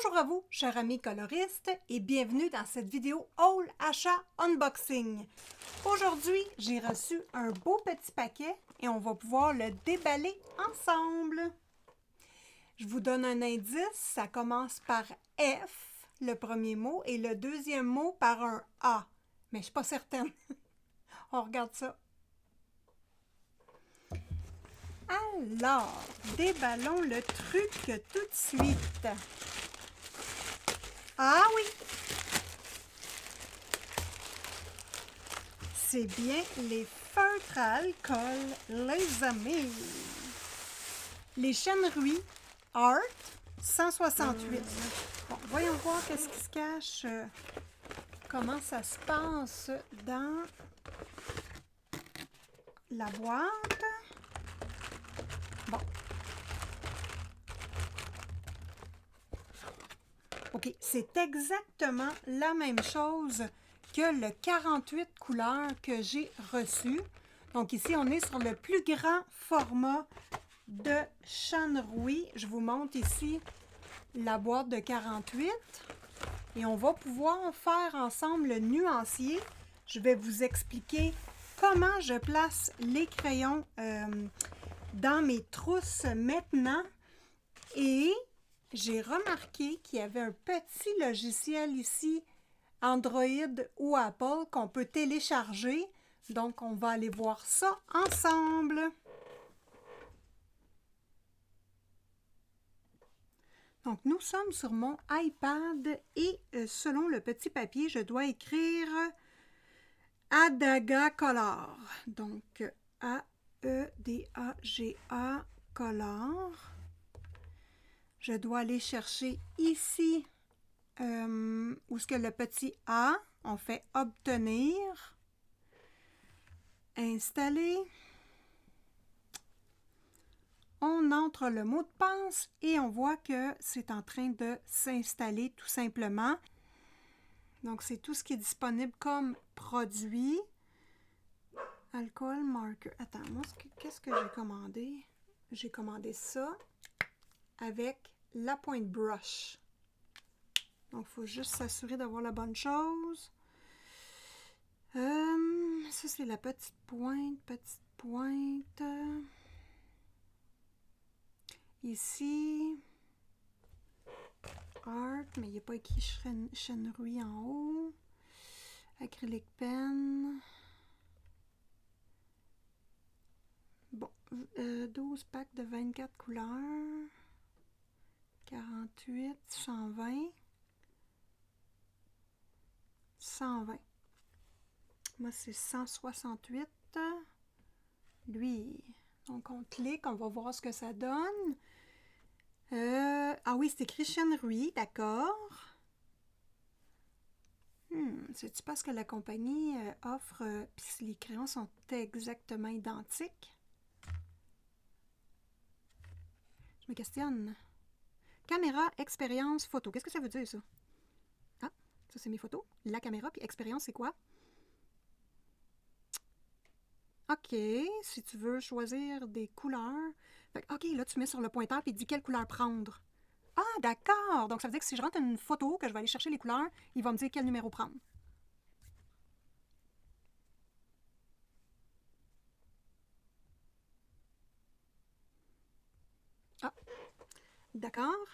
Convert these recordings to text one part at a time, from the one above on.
Bonjour à vous, chers amis coloristes, et bienvenue dans cette vidéo Haul Achat Unboxing. Aujourd'hui, j'ai reçu un beau petit paquet et on va pouvoir le déballer ensemble. Je vous donne un indice, ça commence par F, le premier mot, et le deuxième mot par un A. Mais je ne suis pas certaine. On regarde ça. Alors, déballons le truc tout de suite. Ah oui! C'est bien les feutres à alcool, les amis! Les Shenrui Art 168. Bon, voyons voir qu'est-ce qui se cache, comment ça se passe dans la boîte. Bon. OK, c'est exactement la même chose que le 48 couleurs que j'ai reçu. Donc ici, on est sur le plus grand format de Shenrui. Je vous montre ici la boîte de 48. Et on va pouvoir faire ensemble le nuancier. Je vais vous expliquer comment je place les crayons dans mes trousses maintenant. Et j'ai remarqué qu'il y avait un petit logiciel ici, Android ou Apple, qu'on peut télécharger. Donc, on va aller voir ça ensemble. Donc, nous sommes sur mon iPad et selon le petit papier, je dois écrire Adaga Color. Donc, A-E-D-A-G-A Color. Je dois aller chercher ici où est-ce que le petit A, on fait obtenir, installer. On entre le mot de passe et on voit que c'est en train de s'installer tout simplement. Donc, c'est tout ce qui est disponible comme produit. Alcool marker. Attends, moi, qu'est-ce que j'ai commandé? J'ai commandé ça avec la pointe brush. Donc, il faut juste s'assurer d'avoir la bonne chose. Ça, c'est la petite pointe. Ici, Art, mais il n'y a pas écrit Shenrui en haut. Acrylic pen. Bon, 12 packs de 24 couleurs. 48, 120. 120. Moi, c'est 168. Lui. Donc, on clique, on va voir ce que ça donne. Ah oui, c'est écrit Shenrui, d'accord. C'est-tu parce que la compagnie offre, puis les crayons sont exactement identiques? Je me questionne. Caméra, expérience, photo. Qu'est-ce que ça veut dire, ça? Ah, ça, c'est mes photos. La caméra, puis expérience, c'est quoi? OK, si tu veux choisir des couleurs. Fait, OK, là, tu mets sur le pointeur puis il dit quelle couleur prendre. Ah, d'accord! Donc, ça veut dire que si je rentre une photo, que je vais aller chercher les couleurs, il va me dire quel numéro prendre. Ah, d'accord.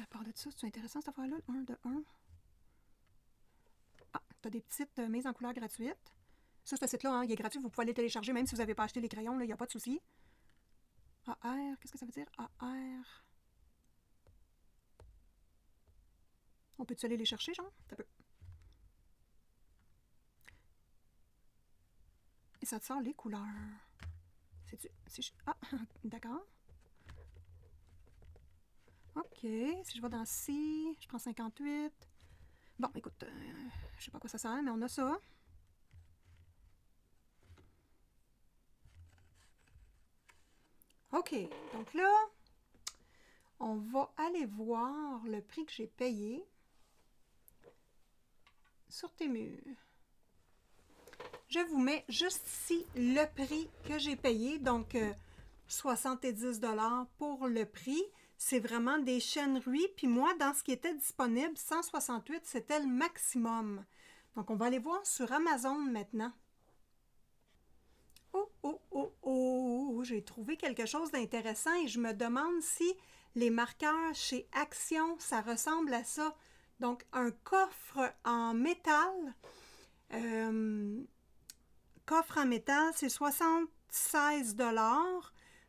À part de ça, c'est intéressant cette affaire-là, 1 de 1. Ah, tu as des petites mises en couleur gratuites. Ça, ce site-là, hein, il est gratuit, vous pouvez aller télécharger, même si vous n'avez pas acheté les crayons, il n'y a pas de souci. AR, qu'est-ce que ça veut dire? AR. On peut-tu aller les chercher, genre? Ça peut. Et ça te sort les couleurs. C'est-tu. Ah, d'accord. OK. Si je vais dans C, je prends 58. Bon, écoute, je sais pas à quoi ça sert, mais on a ça. OK. Donc là, on va aller voir le prix que j'ai payé sur Temu. Je vous mets juste ici le prix que j'ai payé. Donc, 70 $ pour le prix. C'est vraiment des chênes Ruy. Puis moi, dans ce qui était disponible, 168, c'était le maximum. Donc, on va aller voir sur Amazon maintenant. Oh, oh, oh, oh, j'ai trouvé quelque chose d'intéressant et je me demande si les marqueurs chez Action, ça ressemble à ça. Donc, un coffre en métal. Coffre en métal, c'est 76 $.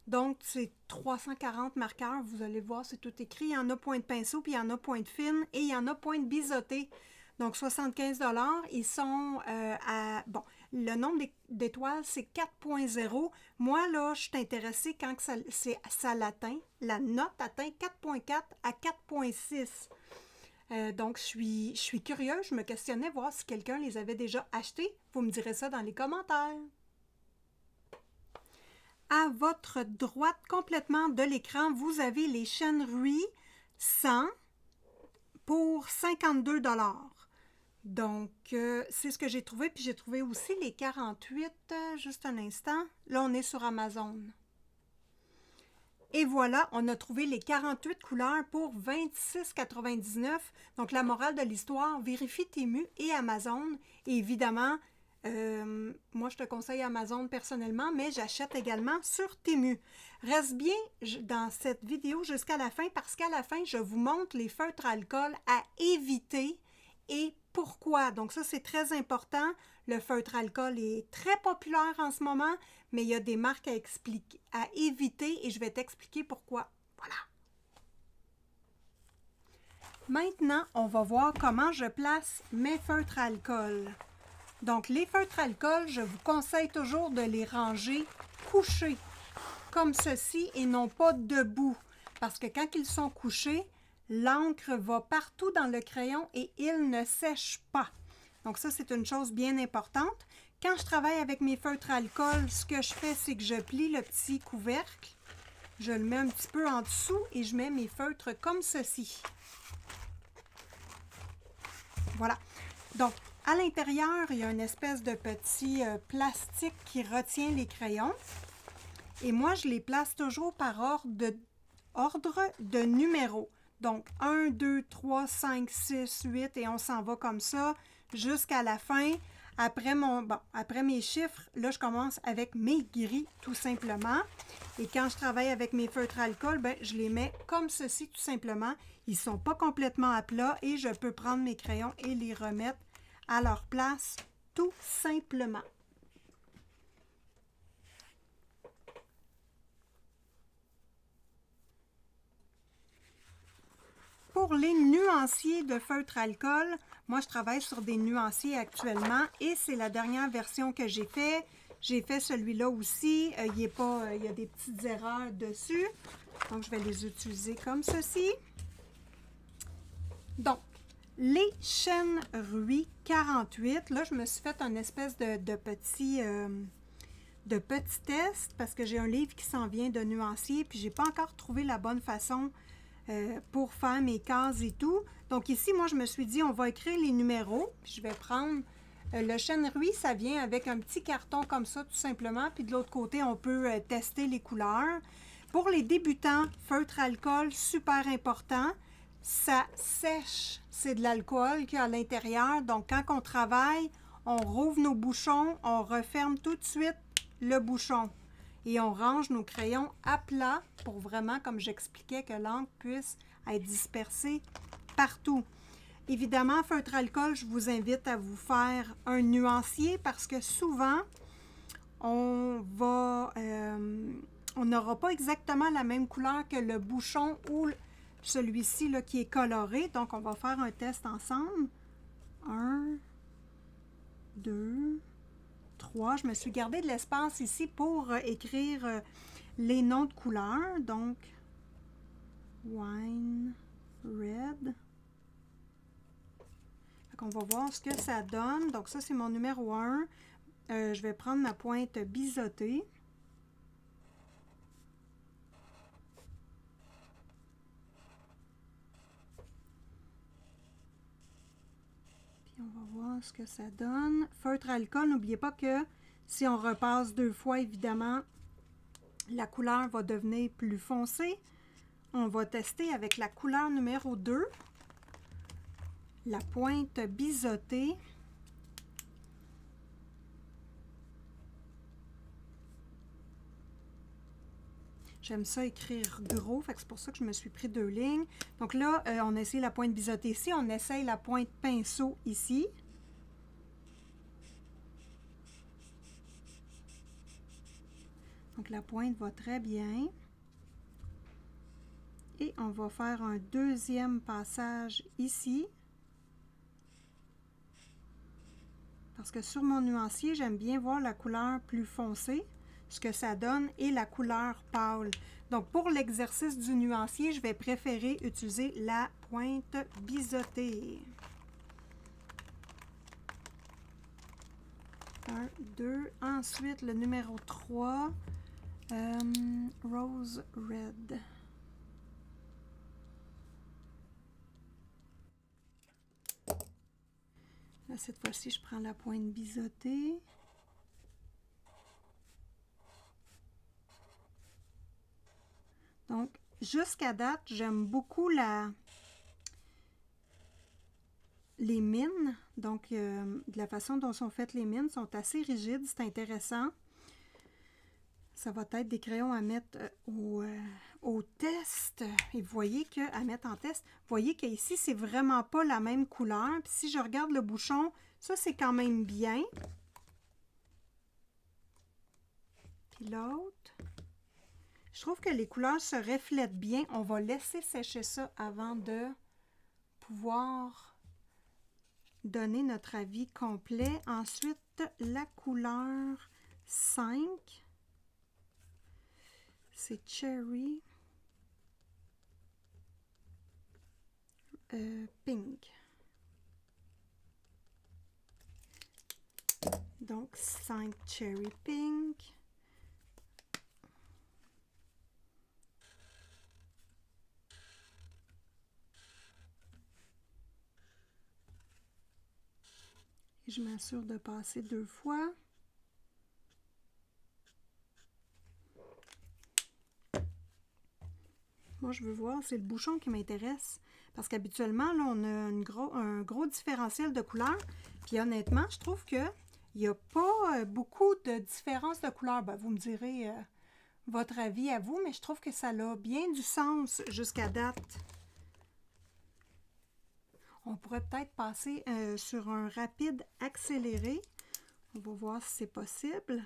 Donc, c'est 340 marqueurs. Vous allez voir, c'est tout écrit. Il y en a pointe pinceau, puis il y en a pointe fine et il y en a pointe biseautée. Donc, 75 $. Ils sont à... Bon, le nombre d'étoiles, c'est 4.0. Moi, là, je suis intéressée quand ça l'atteint. La note atteint 4.4 à 4.6. Donc, je suis curieuse. Je me questionnais voir si quelqu'un les avait déjà achetés. Vous me direz ça dans les commentaires. À votre droite, complètement de l'écran, vous avez les chênes Ruy 100 pour 52 $. Donc, c'est ce que j'ai trouvé. Puis j'ai trouvé aussi les 48, juste un instant. Là, on est sur Amazon. Et voilà, on a trouvé les 48 couleurs pour 26,99 $. Donc, la morale de l'histoire, vérifie Temu et Amazon. Et évidemment, moi, je te conseille Amazon personnellement, mais j'achète également sur Temu. Reste bien dans cette vidéo jusqu'à la fin parce qu'à la fin, je vous montre les feutres à alcool à éviter et pourquoi. Donc ça, c'est très important. Le feutre alcool est très populaire en ce moment, mais il y a des marques à éviter et je vais t'expliquer pourquoi. Voilà. Maintenant, on va voir comment je place mes feutres à alcool. Donc, les feutres à alcool, je vous conseille toujours de les ranger couchés, comme ceci, et non pas debout. Parce que quand ils sont couchés, l'encre va partout dans le crayon et il ne sèche pas. Donc ça, c'est une chose bien importante. Quand je travaille avec mes feutres à alcool, ce que je fais, c'est que je plie le petit couvercle. Je le mets un petit peu en dessous et je mets mes feutres comme ceci. Voilà. Donc, à l'intérieur, il y a une espèce de petit plastique qui retient les crayons. Et moi, je les place toujours par ordre de numéros. Donc, 1, 2, 3, 5, 6, 8 et on s'en va comme ça jusqu'à la fin. Après mes chiffres, là, je commence avec mes gris, tout simplement. Et quand je travaille avec mes feutres à alcool, je les mets comme ceci, tout simplement. Ils ne sont pas complètement à plat et je peux prendre mes crayons et les remettre à leur place, tout simplement. Pour les nuanciers de feutre alcool, moi je travaille sur des nuanciers actuellement et c'est la dernière version que j'ai fait. J'ai fait celui-là aussi, il y a des petites erreurs dessus, donc je vais les utiliser comme ceci. Donc, les chênes Ruy 48, là je me suis fait une espèce de petit test parce que j'ai un livre qui s'en vient de nuancier puis j'ai pas encore trouvé la bonne façon pour faire mes cases et tout. Donc ici, moi, je me suis dit, on va écrire les numéros. Puis je vais prendre le chêne Ruy, ça vient avec un petit carton comme ça, tout simplement. Puis de l'autre côté, on peut tester les couleurs. Pour les débutants, feutre alcool, super important. Ça sèche, c'est de l'alcool qu'il y a à l'intérieur. Donc quand on travaille, on rouvre nos bouchons, on referme tout de suite le bouchon. Et on range nos crayons à plat pour vraiment, comme j'expliquais, que l'encre puisse être dispersée partout. Évidemment, feutre alcool, je vous invite à vous faire un nuancier parce que souvent, on n'aura pas exactement la même couleur que le bouchon ou celui-ci qui est coloré. Donc, on va faire un test ensemble. 1, 2, 3. Je me suis gardé de l'espace ici pour écrire les noms de couleurs. Donc, wine, red. On va voir ce que ça donne. Donc, ça, c'est mon numéro 1. Je vais prendre ma pointe biseautée. Puis, on va voir ce que ça donne. Feutre alcool, n'oubliez pas que si on repasse 2 fois, évidemment, la couleur va devenir plus foncée. On va tester avec la couleur numéro 2, la pointe biseautée. J'aime ça écrire gros, fait que c'est pour ça que je me suis pris 2 lignes. Donc là, on essaye la pointe biseautée ici, on essaye la pointe pinceau ici. Donc la pointe va très bien. Et on va faire un deuxième passage ici. Parce que sur mon nuancier, j'aime bien voir la couleur plus foncée, ce que ça donne, et la couleur pâle. Donc pour l'exercice du nuancier, je vais préférer utiliser la pointe biseautée. 1, 2. Ensuite, le numéro 3, Rose Red. Là, cette fois-ci, je prends la pointe biseautée. Donc, jusqu'à date, j'aime beaucoup les mines. Donc, de la façon dont sont faites les mines, sont assez rigides. C'est intéressant. Ça va être des crayons à mettre au test. Et vous voyez qu'à mettre en test, vous voyez qu'ici, c'est vraiment pas la même couleur. Puis si je regarde le bouchon, ça, c'est quand même bien. Puis l'autre, je trouve que les couleurs se reflètent bien. On va laisser sécher ça avant de pouvoir donner notre avis complet. Ensuite, la couleur 5. C'est Cherry Pink. Donc, 5 Cherry Pink. Et je m'assure de passer 2 fois. Moi, je veux voir, c'est le bouchon qui m'intéresse. Parce qu'habituellement, là, on a un gros différentiel de couleurs. Puis honnêtement, je trouve qu'il n'y a pas beaucoup de différence de couleurs. Ben, vous me direz votre avis à vous, mais je trouve que ça a bien du sens jusqu'à date. On pourrait peut-être passer sur un rapide accéléré. On va voir si c'est possible.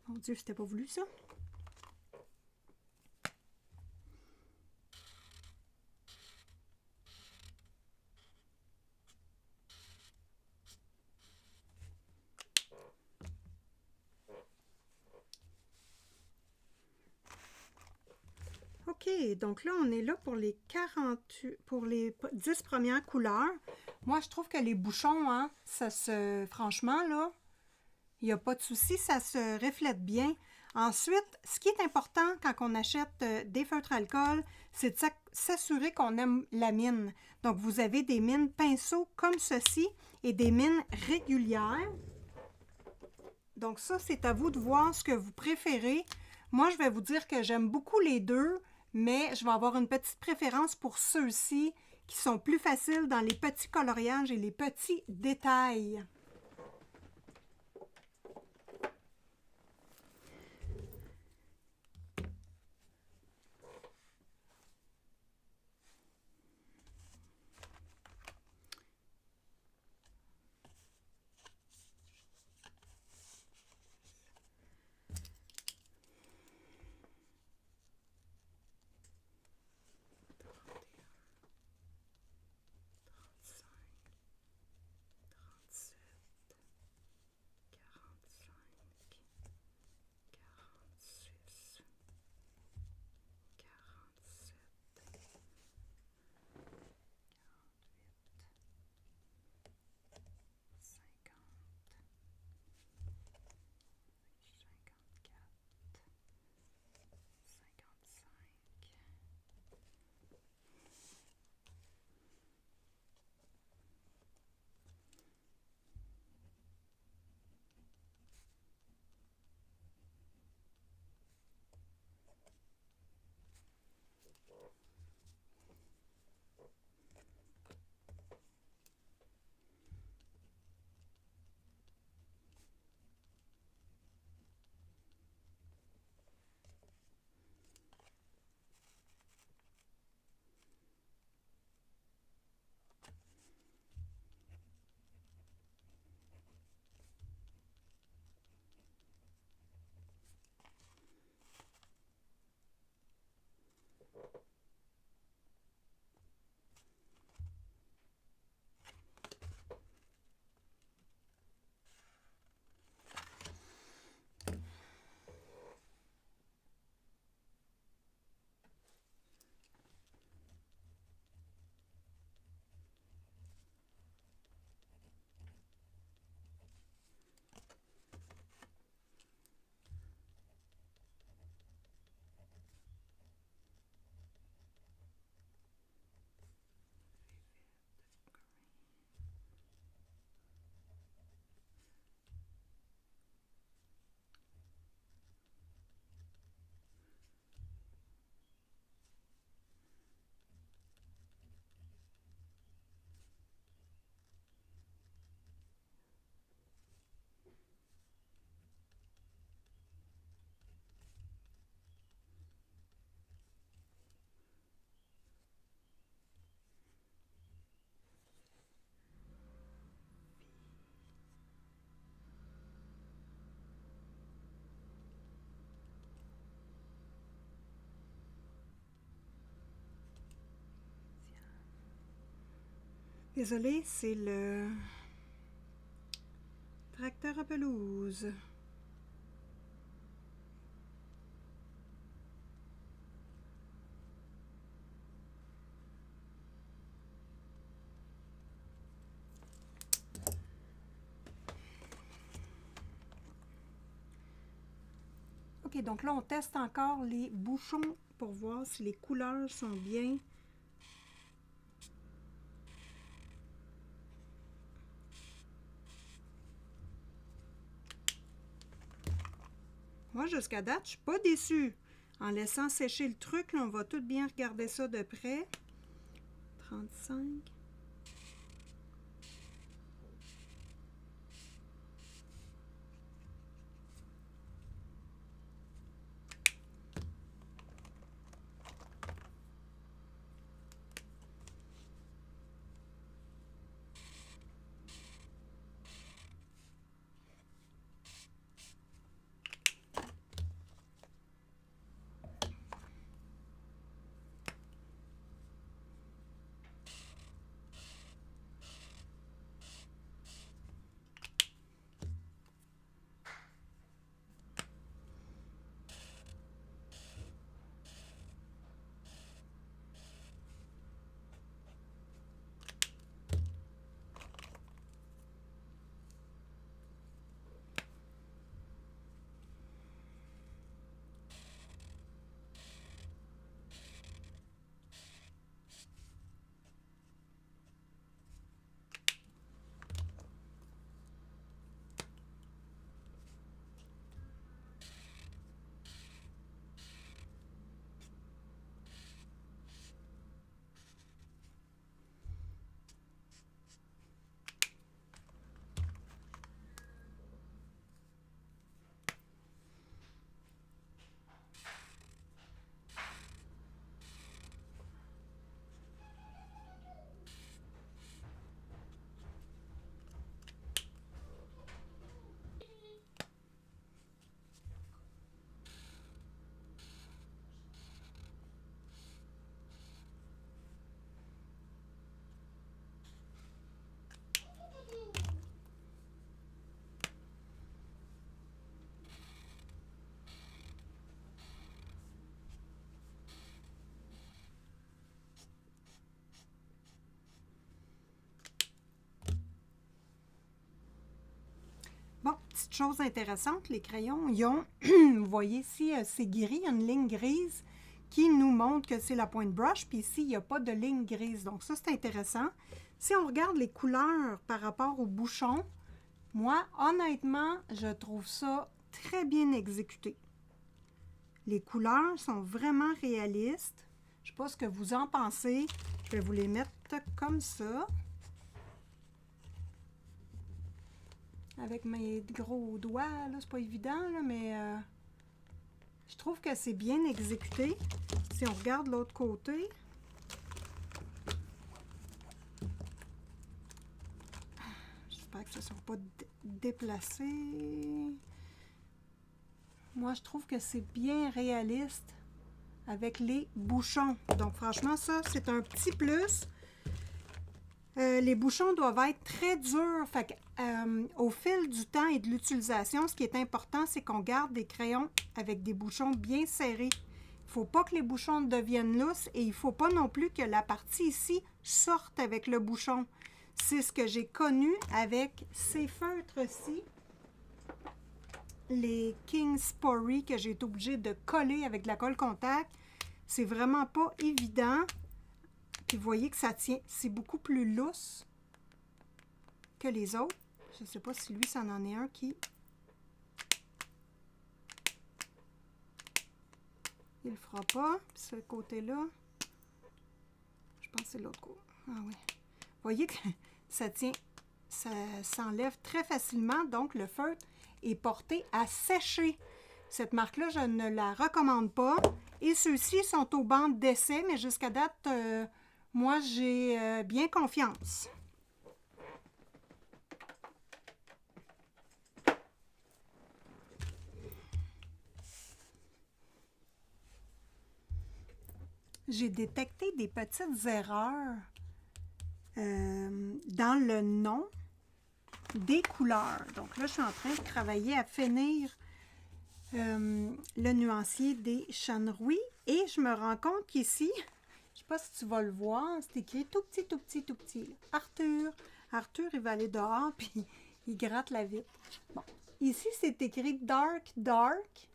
Mon Dieu, c'était pas voulu ça. OK, donc là, on est là pour les 48, pour les 10 premières couleurs. Moi, je trouve que les bouchons, hein, ça se... Franchement, là, il n'y a pas de souci, ça se reflète bien. Ensuite, ce qui est important quand on achète des feutres alcool, c'est de s'assurer qu'on aime la mine. Donc, vous avez des mines pinceaux comme ceci et des mines régulières. Donc ça, c'est à vous de voir ce que vous préférez. Moi, je vais vous dire que j'aime beaucoup les deux, mais je vais avoir une petite préférence pour ceux-ci qui sont plus faciles dans les petits coloriages et les petits détails. Désolée, c'est le tracteur à pelouse. OK, donc là, on teste encore les bouchons pour voir si les couleurs sont bien. Moi, jusqu'à date, je suis pas déçue. En laissant sécher le truc, là, on va tout bien regarder ça de près. 35. chose intéressante, les crayons, ils ont, vous voyez ici, c'est gris, il y a une ligne grise qui nous montre que c'est la pointe brush, puis ici, il n'y a pas de ligne grise. Donc ça, c'est intéressant. Si on regarde les couleurs par rapport au bouchon, moi, honnêtement, je trouve ça très bien exécuté. Les couleurs sont vraiment réalistes. Je ne sais pas ce que vous en pensez. Je vais vous les mettre comme ça. Avec mes gros doigts, là, c'est pas évident, là, mais je trouve que c'est bien exécuté. Si on regarde l'autre côté, j'espère que ça ne sera pas déplacé. Moi, je trouve que c'est bien réaliste avec les bouchons. Donc, franchement, ça, c'est un petit plus. Les bouchons doivent être très durs. Fait que, au fil du temps et de l'utilisation, ce qui est important, c'est qu'on garde des crayons avec des bouchons bien serrés. Il ne faut pas que les bouchons deviennent lousses et il ne faut pas non plus que la partie ici sorte avec le bouchon. C'est ce que j'ai connu avec ces feutres-ci. Les King Spory que j'ai été obligée de coller avec de la colle contact. C'est vraiment pas évident. Puis vous voyez que ça tient, c'est beaucoup plus lousse que les autres. Je ne sais pas si lui, ça en est un qui... Il le fera pas. Puis ce côté-là, je pense que c'est l'autre côté. Ah oui. Vous voyez que ça tient, ça s'enlève très facilement. Donc, le feutre est porté à sécher. Cette marque-là, je ne la recommande pas. Et ceux-ci sont aux bandes d'essai, mais jusqu'à date... moi, j'ai bien confiance. J'ai détecté des petites erreurs dans le nom des couleurs. Donc là, je suis en train de travailler à finir le nuancier des Shenrui et je me rends compte qu'ici, je ne sais pas si tu vas le voir, c'est écrit tout petit, tout petit, tout petit. Là. Arthur, il va aller dehors, puis il gratte la vitre. Bon, ici, c'est écrit Dark, Dark.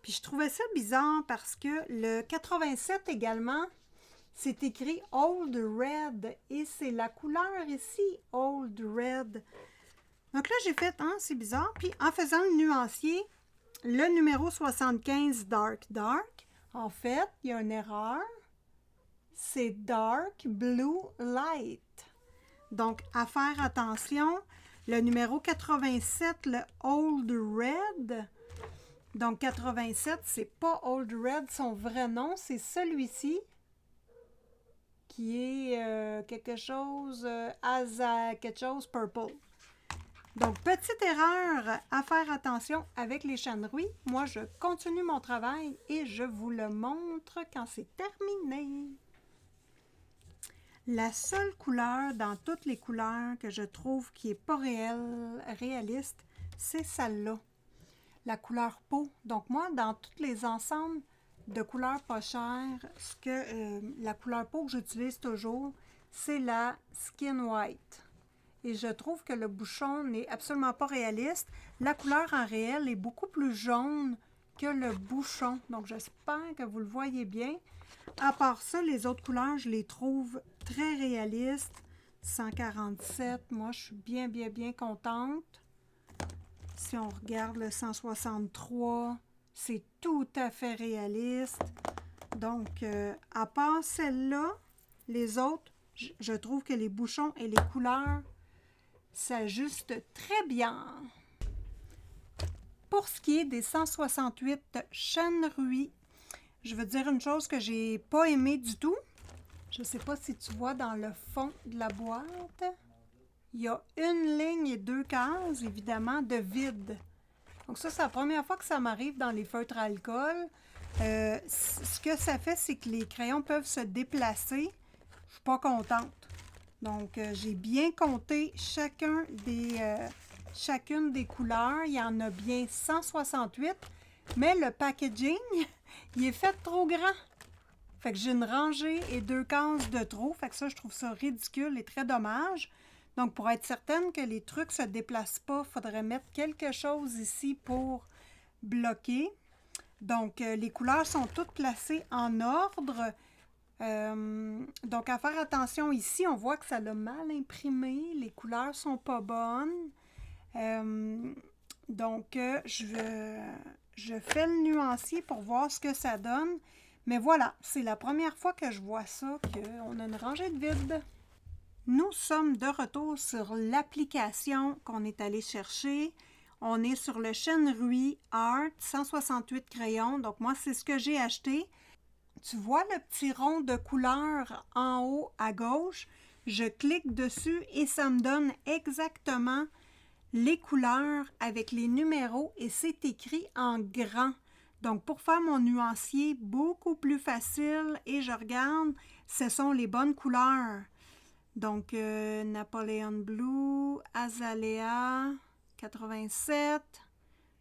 Puis je trouvais ça bizarre parce que le 87 également, c'est écrit Old Red. Et c'est la couleur ici, Old Red. Donc là, j'ai fait, c'est bizarre. Puis en faisant le nuancier, le numéro 75, Dark, Dark, en fait, il y a une erreur. C'est Dark Blue Light. Donc, à faire attention, le numéro 87, le Old Red. Donc, 87, c'est pas Old Red, son vrai nom, c'est celui-ci qui est quelque chose, quelque chose purple. Donc, petite erreur à faire attention avec les Shenrui. Moi, je continue mon travail et je vous le montre quand c'est terminé. La seule couleur dans toutes les couleurs que je trouve qui n'est pas réaliste, c'est celle-là, la couleur peau. Donc moi, dans tous les ensembles de couleurs pas chères, la couleur peau que j'utilise toujours, c'est la Skin White. Et je trouve que le bouchon n'est absolument pas réaliste. La couleur en réel est beaucoup plus jaune que le bouchon. Donc j'espère que vous le voyez bien. À part ça, les autres couleurs, je les trouve très réalistes. 147, moi, je suis bien, bien, bien contente. Si on regarde le 163, c'est tout à fait réaliste. Donc, à part celle-là, les autres, je trouve que les bouchons et les couleurs s'ajustent très bien. Pour ce qui est des 168 Shenrui, je veux dire une chose que j'ai pas aimé du tout. Je ne sais pas si tu vois dans le fond de la boîte. Il y a une ligne et 2 cases, évidemment, de vide. Donc ça, c'est la première fois que ça m'arrive dans les feutres à alcool. Ce que ça fait, c'est que les crayons peuvent se déplacer. Je ne suis pas contente. Donc, j'ai bien compté chacune des couleurs. Il y en a bien 168. Mais le packaging, il est fait trop grand. Fait que j'ai une rangée et 2 cases de trop. Fait que ça, je trouve ça ridicule et très dommage. Donc, pour être certaine que les trucs ne se déplacent pas, il faudrait mettre quelque chose ici pour bloquer. Donc, les couleurs sont toutes placées en ordre. Donc, à faire attention ici, on voit que ça l'a mal imprimé. Les couleurs sont pas bonnes. Je fais le nuancier pour voir ce que ça donne. Mais voilà, c'est la première fois que je vois ça, qu'on a une rangée de vide. Nous sommes de retour sur l'application qu'on est allé chercher. On est sur le Shenrui Art 168 crayons. Donc, moi, c'est ce que j'ai acheté. Tu vois le petit rond de couleur en haut à gauche? Je clique dessus et ça me donne exactement les couleurs avec les numéros et c'est écrit en grand. Donc, pour faire mon nuancier beaucoup plus facile et je regarde, ce sont les bonnes couleurs. Donc, Napoleon Blue, Azalea, 87.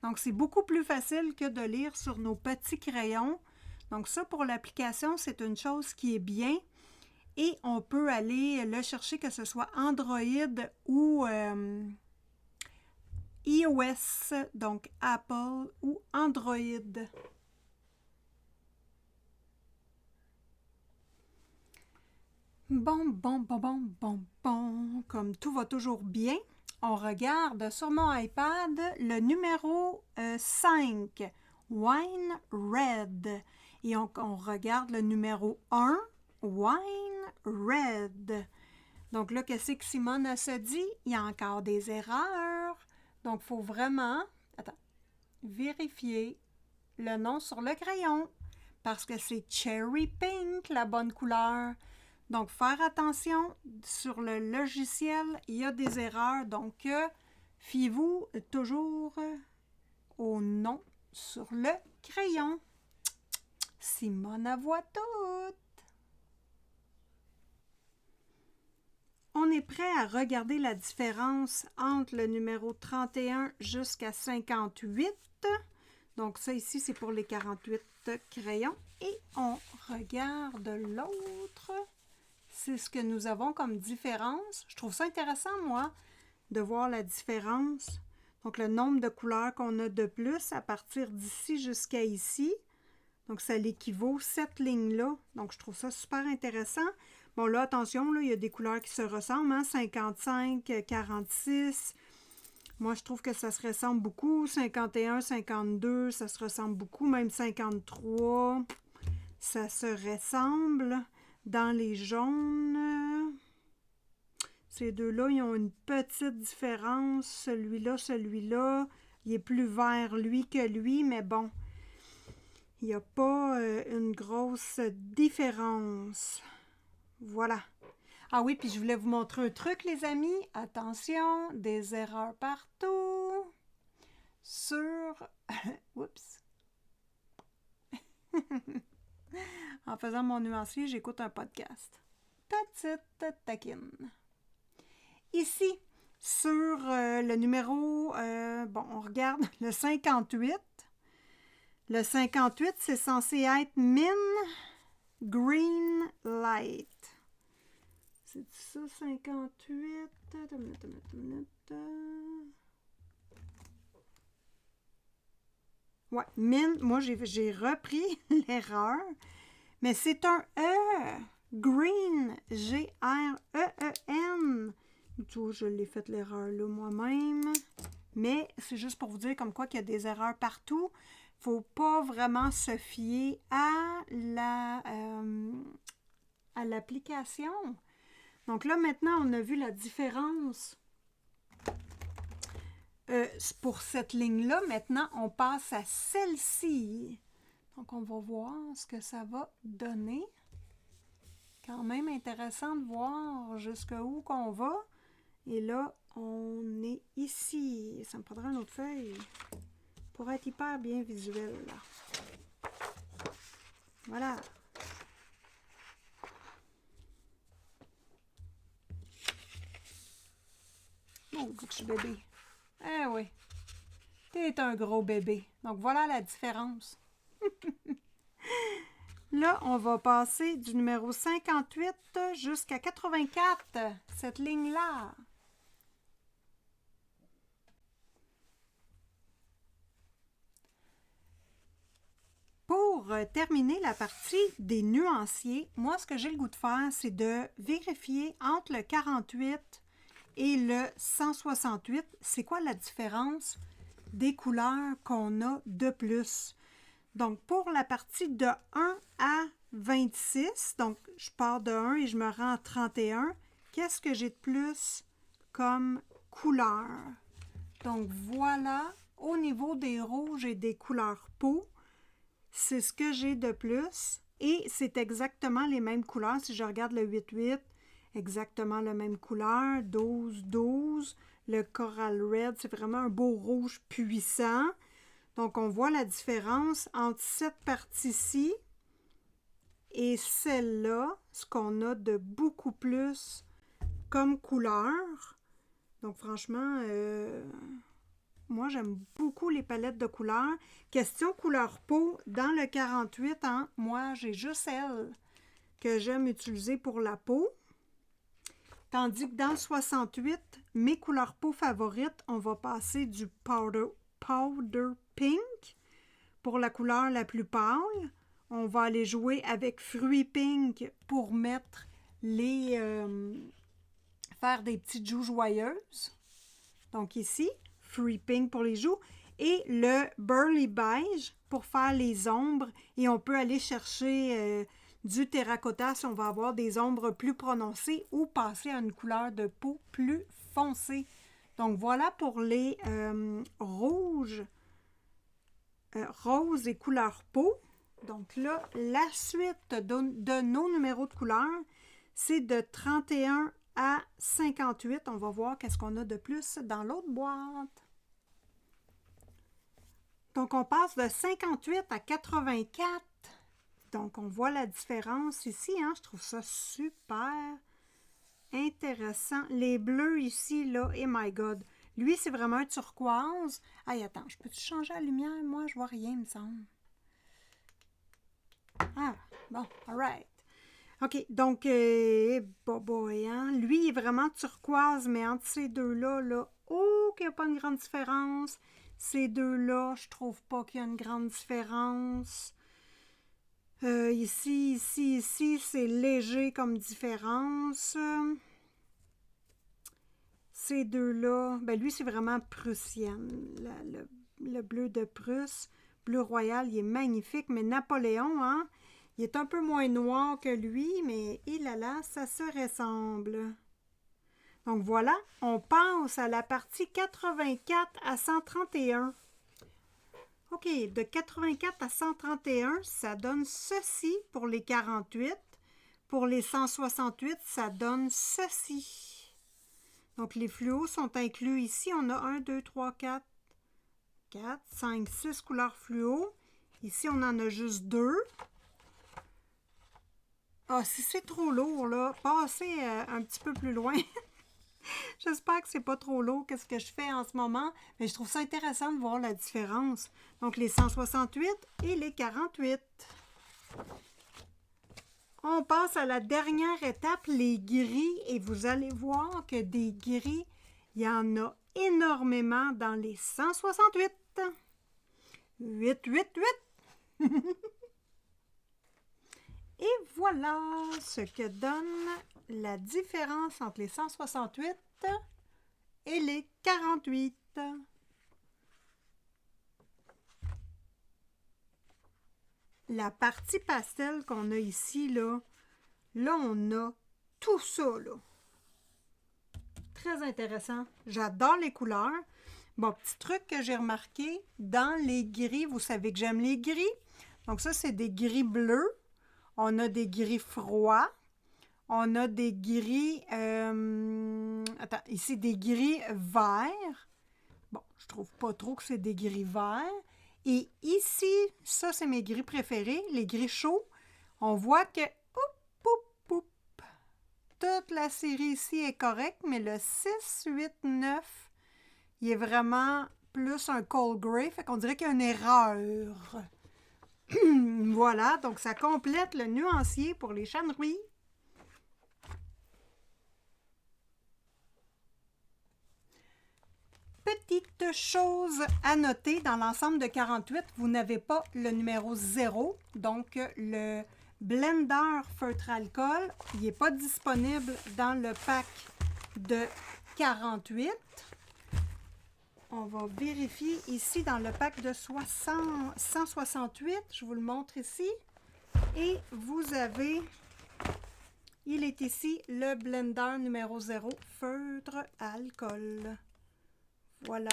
Donc, c'est beaucoup plus facile que de lire sur nos petits crayons. Donc, ça, pour l'application, c'est une chose qui est bien. Et on peut aller le chercher, que ce soit Android ou iOS, donc Apple ou Android. Bon. Comme tout va toujours bien, on regarde sur mon iPad le numéro 5, Wine Red. Et on regarde le numéro 1, Wine Red. Donc là, qu'est-ce que Simone se dit? Il y a encore des erreurs. Donc, il faut vraiment vérifier le nom sur le crayon parce que c'est Cherry Pink, la bonne couleur. Donc, faire attention sur le logiciel, il y a des erreurs. Donc, fiez-vous toujours au nom sur le crayon. Simone voit tout. On est prêt à regarder la différence entre le numéro 31 jusqu'à 58. Donc, ça ici, c'est pour les 48 crayons. Et on regarde l'autre. C'est ce que nous avons comme différence. Je trouve ça intéressant, moi, de voir la différence. Donc, le nombre de couleurs qu'on a de plus à partir d'ici jusqu'à ici. Donc, ça l'équivaut cette ligne-là. Donc, je trouve ça super intéressant. Bon, là, attention, là, il y a des couleurs qui se ressemblent, hein? 55, 46. Moi, je trouve que ça se ressemble beaucoup. 51, 52, ça se ressemble beaucoup. Même 53, ça se ressemble. Dans les jaunes, ces deux-là, ils ont une petite différence. Celui-là, il est plus vert, lui, que lui, mais bon, il n'y a pas une grosse différence. Voilà. Ah oui, puis je voulais vous montrer un truc, les amis. Attention, des erreurs partout. Sur... Oups. En faisant mon nuancier, j'écoute un podcast. Petite taquine. Ici, sur le numéro... on regarde le 58. Le 58, c'est censé être Min Green Light. C'est ça, 58? Ouais, Min, moi j'ai repris l'erreur, mais c'est un E. Green, G-R-E-E-N. Tu vois, je l'ai fait l'erreur là moi-même. Mais c'est juste pour vous dire comme quoi qu'il y a des erreurs partout. Il ne faut pas vraiment se fier à l'application. Donc là, maintenant, on a vu la différence pour cette ligne-là. Maintenant, on passe à celle-ci. Donc, on va voir ce que ça va donner. Quand même intéressant de voir jusqu'où qu'on va. Et là, on est ici. Ça me prendra une autre feuille pour être hyper bien visuel. Là. Voilà. Oh, petit bébé. Eh oui. T'es un gros bébé. Donc, voilà la différence. Là, on va passer du numéro 58 jusqu'à 84. Cette ligne-là. pour terminer la partie des nuanciers, moi, ce que j'ai le goût de faire, c'est de vérifier entre le 48 et le 168, c'est quoi la différence des couleurs qu'on a de plus. Donc, pour la partie de 1 à 26, donc je pars de 1 et je me rends à 31, qu'est-ce que j'ai de plus comme couleur? Donc, voilà, au niveau des rouges et des couleurs peau, c'est ce que j'ai de plus. Et c'est exactement les mêmes couleurs. Si je regarde le 8-8, exactement la même couleur. 12-12, le Coral Red, c'est vraiment un beau rouge puissant. Donc, on voit la différence entre cette partie-ci et celle-là, ce qu'on a de beaucoup plus comme couleur. Donc, franchement, moi, j'aime beaucoup les palettes de couleurs. Question couleur peau, dans le 48, hein, moi, j'ai juste celle que j'aime utiliser pour la peau. Tandis que dans le 68, mes couleurs peau favorites, on va passer du powder pink pour la couleur la plus pâle. On va aller jouer avec fruit pink pour mettre les... faire des petites joues joyeuses. Donc ici, fruit pink pour les joues. Et le burly beige pour faire les ombres. Et on peut aller chercher du terracotta si on va avoir des ombres plus prononcées ou passer à une couleur de peau plus foncée. Donc voilà pour les rouges, roses et couleur peau. Donc là, la suite de nos numéros de couleurs, c'est de 31 à 58. On va voir qu'est-ce qu'on a de plus dans l'autre boîte. Donc, on passe de 58 à 84. Donc, on voit la différence ici. Hein? Je trouve ça super intéressant. Les bleus ici, là, oh my God. Lui, c'est vraiment un turquoise. Hey, attends, je peux-tu changer la lumière? Moi, je vois rien, il me semble. Ah, bon, alright. OK, donc, boy, hein? Lui, il est vraiment turquoise, mais entre ces deux-là, là, oh, qu'il n'y a pas une grande différence. Ces deux-là, je trouve pas qu'il y a une grande différence. Ici, c'est léger comme différence. Ces deux-là, ben lui, c'est vraiment prussienne. Le bleu de Prusse, bleu royal, il est magnifique, mais Napoléon, hein? Il est un peu moins noir que lui, mais ça se ressemble. Donc voilà, on passe à la partie 84 à 131. OK, de 84 à 131, ça donne ceci pour les 48. Pour les 168, ça donne ceci. Donc les fluos sont inclus ici. On a 1, 2, 3, 4, 5, 6 couleurs fluo. Ici, on en a juste 2. Ah, si c'est trop lourd, là, passez un petit peu plus loin. J'espère que c'est pas trop lourd, qu'est-ce que je fais en ce moment. Mais je trouve ça intéressant de voir la différence. Donc, les 168 et les 48. On passe à la dernière étape, les gris. Et vous allez voir que des gris, il y en a énormément dans les 168. 8, 8, 8. Et voilà ce que donne la différence entre les 168 et les 48. La partie pastel qu'on a ici, là, on a tout ça, là. Très intéressant. J'adore les couleurs. Bon, petit truc que j'ai remarqué, dans les gris, vous savez que j'aime les gris. Donc ça, c'est des gris bleus. On a des gris froids. On a des gris... ici, des gris verts. Bon, je trouve pas trop que c'est des gris verts. Et ici, ça, c'est mes gris préférés, les gris chauds. On voit que... toute la série ici est correcte, mais le 6, 8, 9, il est vraiment plus un cold gray. Fait qu'on dirait qu'il y a une erreur. Voilà, donc ça complète le nuancier pour les chenrouilles. petite chose à noter, dans l'ensemble de 48, vous n'avez pas le numéro 0, donc le blender feutre alcool, il n'est pas disponible dans le pack de 48. On va vérifier ici dans le pack de 168, je vous le montre ici. Et vous avez, il est ici, le blender numéro 0, feutre alcool. Voilà.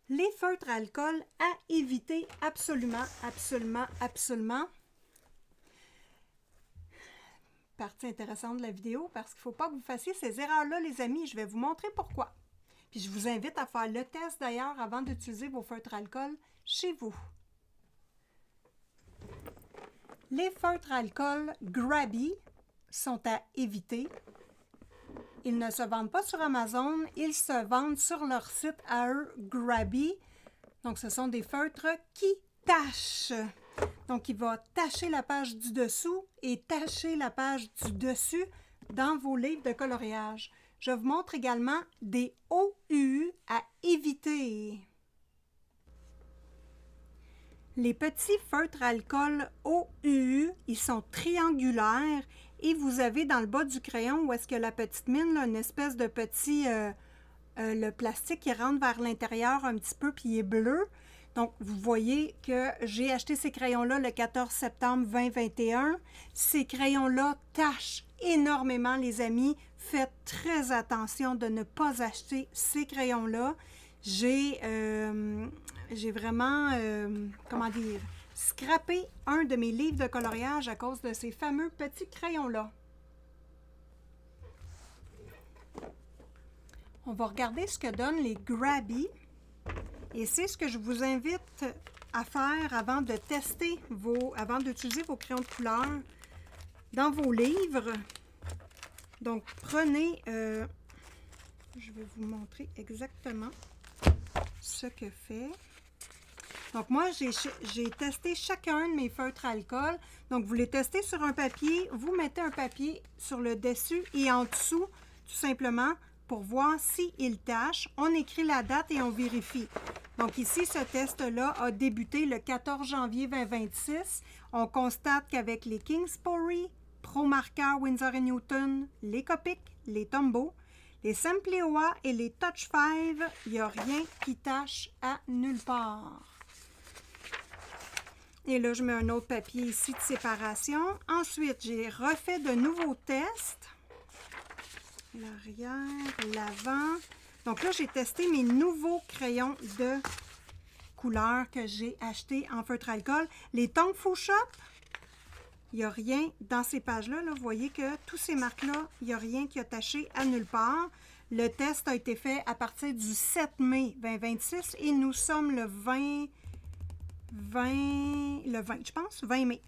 Les feutres alcool à éviter absolument, absolument, absolument. Partie intéressante de la vidéo parce qu'il ne faut pas que vous fassiez ces erreurs-là, les amis. Je vais vous montrer pourquoi. Puis je vous invite à faire le test d'ailleurs avant d'utiliser vos feutres alcool chez vous. Les feutres alcool Grabby sont à éviter. Ils ne se vendent pas sur Amazon, ils se vendent sur leur site à eux, Grabby. Donc ce sont des feutres qui tachent. Donc, il va tacher la page du dessous et tacher la page du dessus dans vos livres de coloriage. Je vous montre également des OUU à éviter. Les petits feutres alcool OUU, ils sont triangulaires et vous avez dans le bas du crayon où est-ce que la petite mine, là, une espèce de petit... le plastique qui rentre vers l'intérieur un petit peu puis il est bleu. Donc, vous voyez que j'ai acheté ces crayons-là le 14 septembre 2021. Ces crayons-là tachent énormément, les amis. Faites très attention de ne pas acheter ces crayons-là. J'ai vraiment, comment dire, scrappé un de mes livres de coloriage à cause de ces fameux petits crayons-là. On va regarder ce que donnent les Grabby. Et c'est ce que je vous invite à faire avant de tester avant d'utiliser vos crayons de couleur dans vos livres. Donc, prenez, je vais vous montrer exactement ce que fait. Donc, moi, j'ai testé chacun de mes feutres alcool. Donc, vous les testez sur un papier, vous mettez un papier sur le dessus et en dessous, tout simplement, pour voir s'il tâche. On écrit la date et on vérifie. Donc ici, ce test-là a débuté le 14 janvier 2026. On constate qu'avec les Kingsbury, Pro Marker, Winsor & Newton, les Copic, les Tombow, les Sampleoa et les Touch 5, il n'y a rien qui tâche à nulle part. Et là, je mets un autre papier ici de séparation. Ensuite, j'ai refait de nouveaux tests. L'arrière, l'avant. Donc là, j'ai testé mes nouveaux crayons de couleur que j'ai achetés en feutre alcool. Les Tong Fu Shop, il n'y a rien dans ces pages-là. Là, vous voyez que tous ces marques-là, il n'y a rien qui a taché à nulle part. Le test a été fait à partir du 7 mai 2026 et nous sommes le 20, je pense, 20 mai.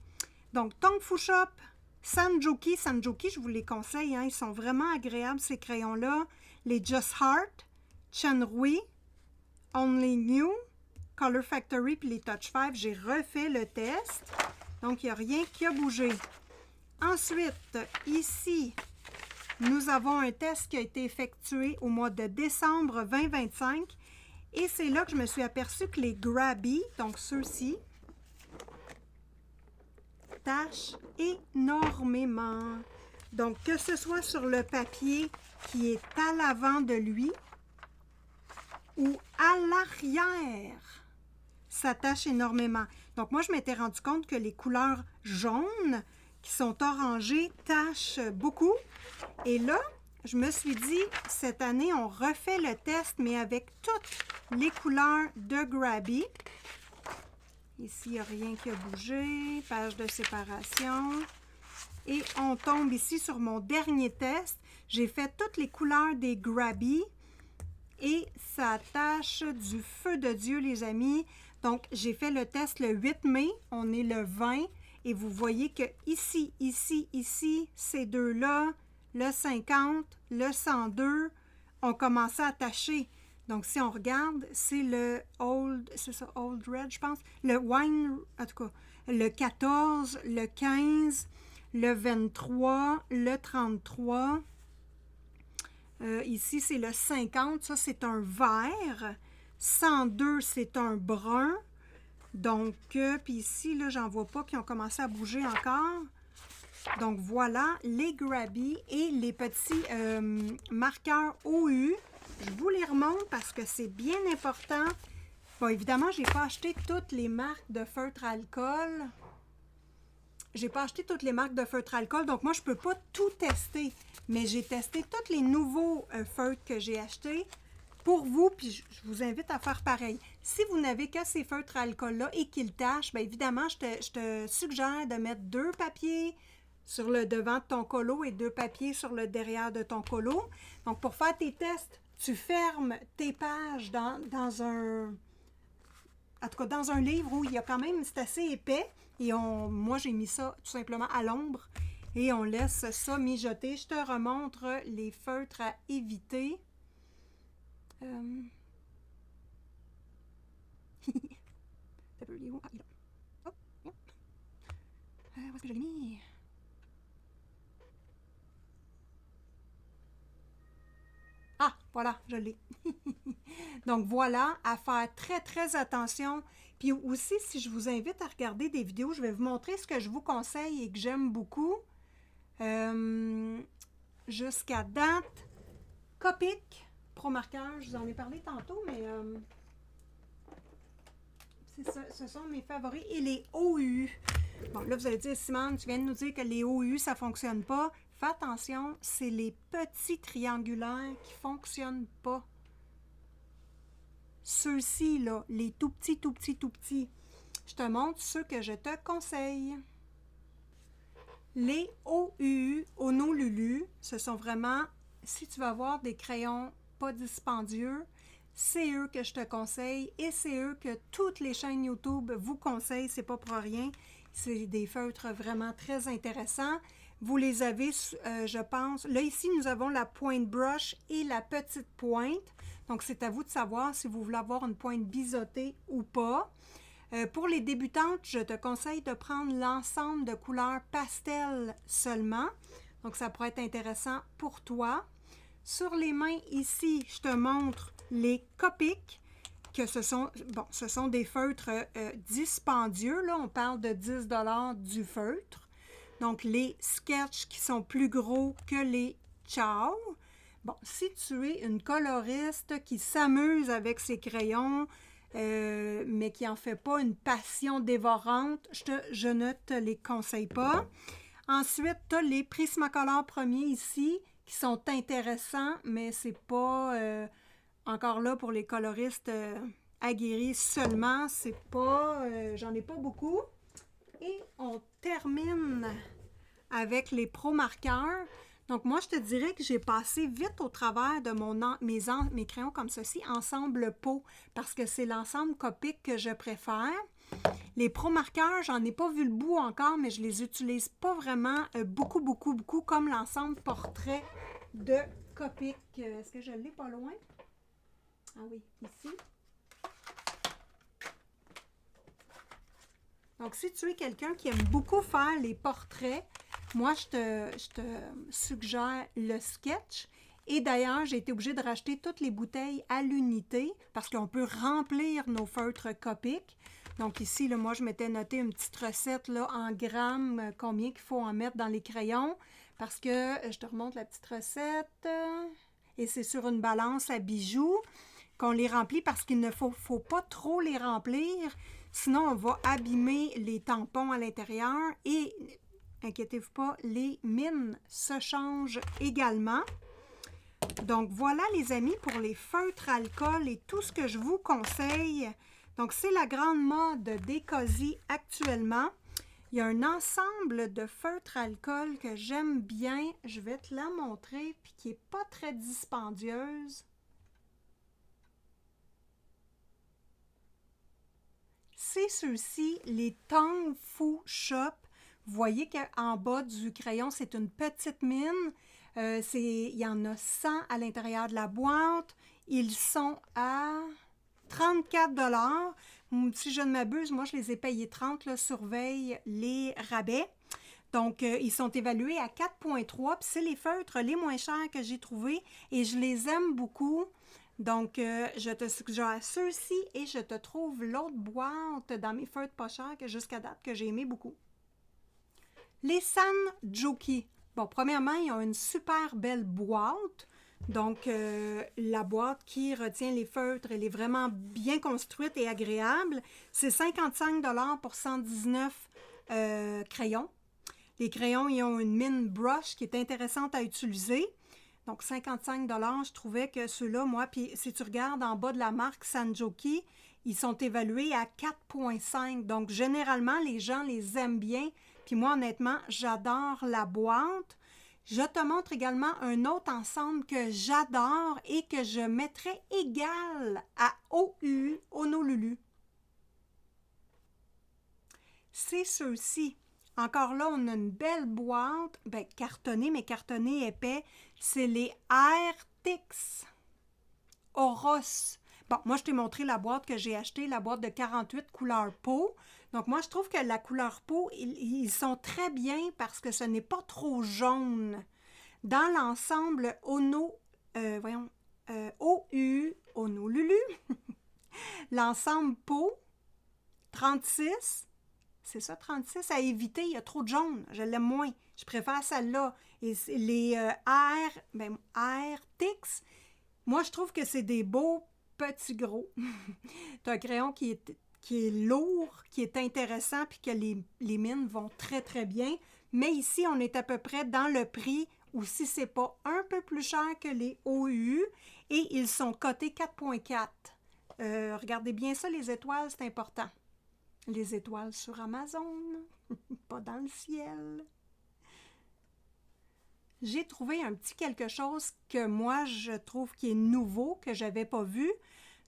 Donc, Tong Fu Shop, Sanjoki, je vous les conseille, hein, ils sont vraiment agréables ces crayons-là. Les Just Heart, Chenrui, Only New, Color Factory puis les Touch 5, j'ai refait le test. Donc, il n'y a rien qui a bougé. Ensuite, ici, nous avons un test qui a été effectué au mois de décembre 2025. Et c'est là que je me suis aperçue que les Grabby, donc ceux-ci, tâchent énormément. Donc, que ce soit sur le papier qui est à l'avant de lui ou à l'arrière, ça tâche énormément. Donc, moi, je m'étais rendu compte que les couleurs jaunes qui sont orangées tâchent beaucoup. Et là, je me suis dit, cette année, on refait le test, mais avec toutes les couleurs de Grabby. Ici, il n'y a rien qui a bougé. Page de séparation. Et on tombe ici sur mon dernier test. J'ai fait toutes les couleurs des Grabby. Et ça tâche du feu de Dieu, les amis. Donc, j'ai fait le test le 8 mai. On est le 20. Et vous voyez que ici, ces deux-là, le 50, le 102, ont commencé à tacher. Donc, si on regarde, c'est le Old Red, je pense. Le Wine, en tout cas, le 14, le 15, le 23, le 33. Ici, c'est le 50. Ça, c'est un vert. 102, c'est un brun. Donc, puis ici, là, j'en vois pas qui ont commencé à bouger encore. Donc, voilà les Grabby et les petits marqueurs OU. Je vous les remonte parce que c'est bien important. Bon, évidemment, je n'ai pas acheté toutes les marques de feutre à alcool. J'ai pas acheté toutes les marques de feutre à alcool, donc moi, je peux pas tout tester. Mais j'ai testé tous les nouveaux feutres que j'ai achetés pour vous, puis je vous invite à faire pareil. Si vous n'avez que ces feutres à alcool-là et qu'ils tachent, bien évidemment, je te suggère de mettre 2 papiers sur le devant de ton colo et 2 papiers sur le derrière de ton colo. Donc, pour faire tes tests, tu fermes tes pages dans un... En tout cas, dans un livre où il y a quand même... C'est assez épais. Et moi, j'ai mis ça tout simplement à l'ombre. Et on laisse ça mijoter. Je te remontre les feutres à éviter. Où est-ce que je l'ai mis? Ah, voilà, je l'ai. Donc voilà, à faire très, très attention. Puis aussi, si je vous invite à regarder des vidéos, je vais vous montrer ce que je vous conseille et que j'aime beaucoup. Jusqu'à date, Copic, Pro Marqueur, je vous en ai parlé tantôt, mais ce sont mes favoris. Et les OU. Bon, là, vous allez dire, Simone, tu viens de nous dire que les OU, ça ne fonctionne pas. Fais attention, c'est les petits triangulaires qui ne fonctionnent pas. Ceux-ci, là, les tout petits, tout petits, tout petits. Je te montre ceux que je te conseille. Les OU, Honolulu, ce sont vraiment, si tu vas avoir des crayons pas dispendieux, c'est eux que je te conseille et c'est eux que toutes les chaînes YouTube vous conseillent, c'est pas pour rien. C'est des feutres vraiment très intéressants. Vous les avez, je pense, là ici nous avons la pointe brush et la petite pointe. Donc c'est à vous de savoir si vous voulez avoir une pointe biseautée ou pas. Pour les débutantes, je te conseille de prendre l'ensemble de couleurs pastel seulement. Donc, ça pourrait être intéressant pour toi. Sur les mains, ici, je te montre les Copic, que ce sont des feutres dispendieux. Là, on parle de 10 $ du feutre. Donc, les Sketch qui sont plus gros que les Ciao. Bon, si tu es une coloriste qui s'amuse avec ses crayons, mais qui n'en fait pas une passion dévorante, je ne te les conseille pas. Ensuite, tu as les Prismacolor premiers ici, qui sont intéressants, mais c'est pas encore là pour les coloristes aguerris seulement. C'est pas, j'en ai pas beaucoup. Et on termine avec les Pro Marqueurs. Donc, moi, je te dirais que j'ai passé vite au travers de mes crayons comme ceci, ensemble pot, parce que c'est l'ensemble Copic que je préfère. Les Pro Marqueurs, j'en ai pas vu le bout encore, mais je les utilise pas vraiment beaucoup, comme l'ensemble portrait de Copic. Est-ce que je l'ai pas loin? Ah oui, ici. Donc, si tu es quelqu'un qui aime beaucoup faire les portraits, moi, je te suggère le Sketch. Et d'ailleurs, j'ai été obligée de racheter toutes les bouteilles à l'unité parce qu'on peut remplir nos feutres Copic. Donc ici, là, moi, je m'étais noté une petite recette là, en grammes, combien qu'il faut en mettre dans les crayons. Parce que, je te remonte la petite recette. Et c'est sur une balance à bijoux qu'on les remplit parce qu'il ne faut pas trop les remplir. Sinon, on va abîmer les tampons à l'intérieur et, inquiétez-vous pas, les mines se changent également. Donc, voilà les amis pour les feutres alcool et tout ce que je vous conseille. Donc, c'est la grande mode des Cozy actuellement. Il y a un ensemble de feutres alcool que j'aime bien. Je vais te la montrer, puis qui n'est pas très dispendieuse. C'est ceux-ci, les Tong Fu Shop. Vous voyez qu'en bas du crayon, c'est une petite mine. Il y en a 100 à l'intérieur de la boîte. Ils sont à 34 $. Si je ne m'abuse, moi, je les ai payés 30, là, surveille les rabais. Donc, ils sont évalués à 4,3, puis c'est les feutres les moins chers que j'ai trouvés et je les aime beaucoup. Donc, je te suggère ceux-ci et je te trouve l'autre boîte dans mes feutres pas chers que jusqu'à date que j'ai aimé beaucoup. Les Sanjoki. Bon, premièrement, ils ont une super belle boîte. Donc, la boîte qui retient les feutres, elle est vraiment bien construite et agréable. C'est 55 $ pour 119 crayons. Les crayons, ils ont une mine brush qui est intéressante à utiliser. Donc, 55 $, je trouvais que ceux-là, moi, puis si tu regardes en bas de la marque Sanjoki, ils sont évalués à 4,5. Donc, généralement, les gens les aiment bien. Puis moi, honnêtement, j'adore la boîte. Je te montre également un autre ensemble que j'adore et que je mettrais égal à OU, Honolulu. C'est ceux-ci. Encore là, on a une belle boîte, cartonnée, mais cartonné épais. C'est les Airtix Oros. Bon, moi, je t'ai montré la boîte que j'ai achetée, la boîte de 48 couleurs peau. Donc, moi, je trouve que la couleur peau, ils sont très bien parce que ce n'est pas trop jaune. Dans l'ensemble OU, Honolulu, l'ensemble peau, 36, c'est ça, 36 à éviter, il y a trop de jaune, je l'aime moins. Je préfère celle-là. Et les Airtix, moi, je trouve que c'est des beaux petits gros. C'est un crayon qui est lourd, qui est intéressant, puis que les mines vont très, très bien. Mais ici, on est à peu près dans le prix, ou si ce n'est pas un peu plus cher que les OU, et ils sont cotés 4,4. Regardez bien ça, les étoiles, c'est important. Les étoiles sur Amazon, pas dans le ciel. J'ai trouvé un petit quelque chose que moi, je trouve qui est nouveau, que je n'avais pas vu.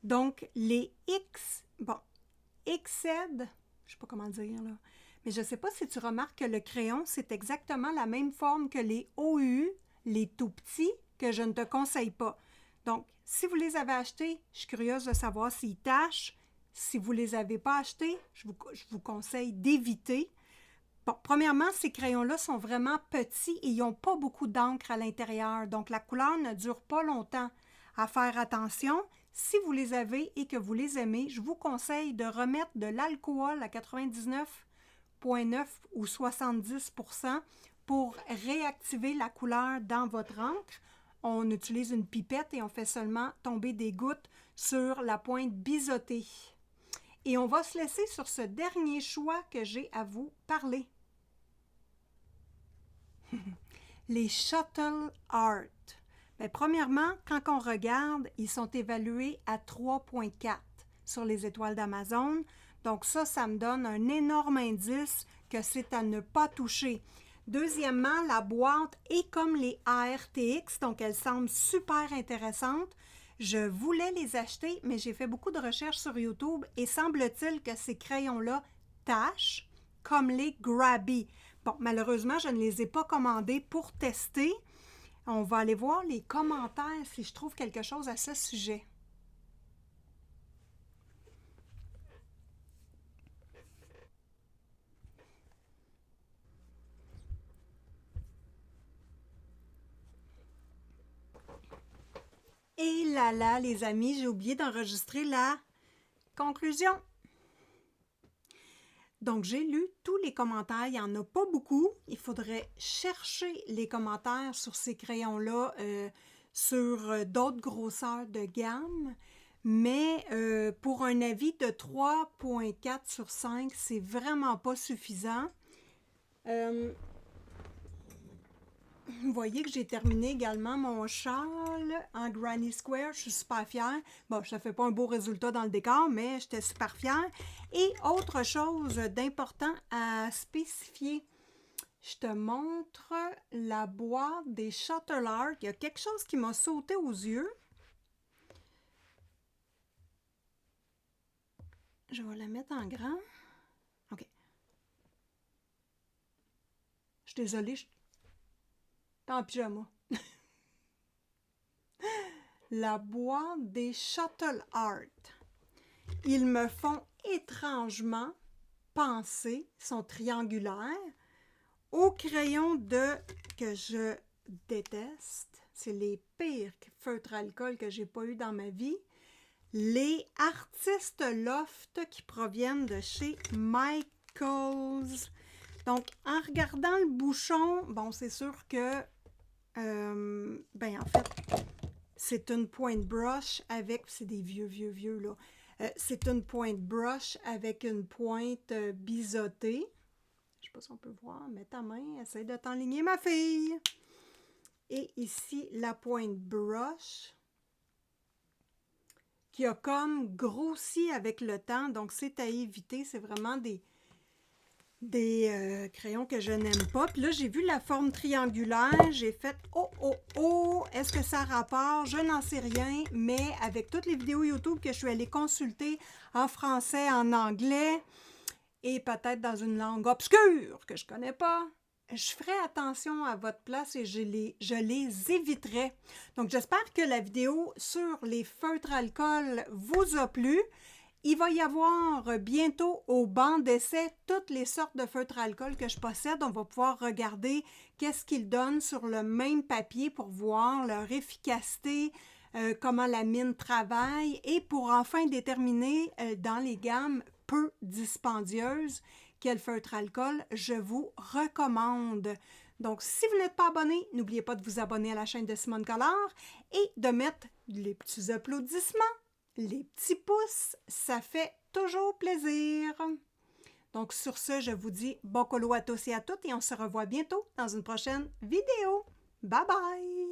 Donc, les XZ, je ne sais pas comment le dire, là. Mais je ne sais pas si tu remarques que le crayon, c'est exactement la même forme que les OU, les tout petits, que je ne te conseille pas. Donc, si vous les avez achetés, je suis curieuse de savoir s'ils tachent. Si vous ne les avez pas achetés, je vous conseille d'éviter. Bon, premièrement, ces crayons-là sont vraiment petits et ils n'ont pas beaucoup d'encre à l'intérieur. Donc, la couleur ne dure pas longtemps. À faire attention, si vous les avez et que vous les aimez, je vous conseille de remettre de l'alcool à 99,9 ou 70% pour réactiver la couleur dans votre encre. On utilise une pipette et on fait seulement tomber des gouttes sur la pointe biseautée. Et on va se laisser sur ce dernier choix que j'ai à vous parler. Les Shuttle Art. Bien, premièrement, quand on regarde, ils sont évalués à 3,4 sur les étoiles d'Amazon. Donc ça me donne un énorme indice que c'est à ne pas toucher. Deuxièmement, la boîte est comme les ARTX, donc elle semble super intéressante. Je voulais les acheter, mais j'ai fait beaucoup de recherches sur YouTube et semble-t-il que ces crayons-là tâchent comme les Grabby. Bon, malheureusement, je ne les ai pas commandés pour tester. On va aller voir les commentaires si je trouve quelque chose à ce sujet. Et là, les amis, j'ai oublié d'enregistrer la conclusion. Donc, j'ai lu tous les commentaires. Il n'y en a pas beaucoup. Il faudrait chercher les commentaires sur ces crayons-là, sur d'autres grosseurs de gamme. Mais pour un avis de 3,4 sur 5, c'est vraiment pas suffisant. Vous voyez que j'ai terminé également mon châle en Granny Square. Je suis super fière. Bon, ça ne fait pas un beau résultat dans le décor, mais j'étais super fière. Et autre chose d'important à spécifier, je te montre la boîte des Shuttle Art. Il y a quelque chose qui m'a sauté aux yeux. Je vais la mettre en grand. OK. Je suis désolée, je suis en pyjama. La boîte des Shuttle Art. Ils me font étrangement pensés, ils sont triangulaires. Au crayon que je déteste, c'est les pires feutres alcool que j'ai pas eu dans ma vie. Les Artistes Loft qui proviennent de chez Michaels. Donc, en regardant le bouchon, bon, c'est sûr que, en fait, c'est une pointe brush avec, c'est des vieux, là. C'est une pointe brush avec une pointe biseautée. Je sais pas si on peut voir, mets ta main, essaye de t'enligner, ma fille. Et ici, la pointe brush qui a comme grossi avec le temps, donc c'est à éviter. C'est vraiment des crayons que je n'aime pas. Puis là, j'ai vu la forme triangulaire, j'ai fait « Oh, est-ce que ça a rapport? Je n'en sais rien, mais avec toutes les vidéos YouTube que je suis allée consulter en français, en anglais, et peut-être dans une langue obscure que je ne connais pas, je ferai attention à votre place et je les éviterai. Donc, j'espère que la vidéo sur les feutres alcool vous a plu. Il va y avoir bientôt au banc d'essai toutes les sortes de feutres alcool que je possède. On va pouvoir regarder qu'est-ce qu'ils donnent sur le même papier pour voir leur efficacité, comment la mine travaille et pour enfin déterminer dans les gammes peu dispendieuses quel feutre alcool je vous recommande. Donc, si vous n'êtes pas abonné, n'oubliez pas de vous abonner à la chaîne de Simone Collard et de mettre les petits applaudissements, les petits pouces, ça fait toujours plaisir. Donc, sur ce, je vous dis bon colo à tous et à toutes et on se revoit bientôt dans une prochaine vidéo. Bye bye!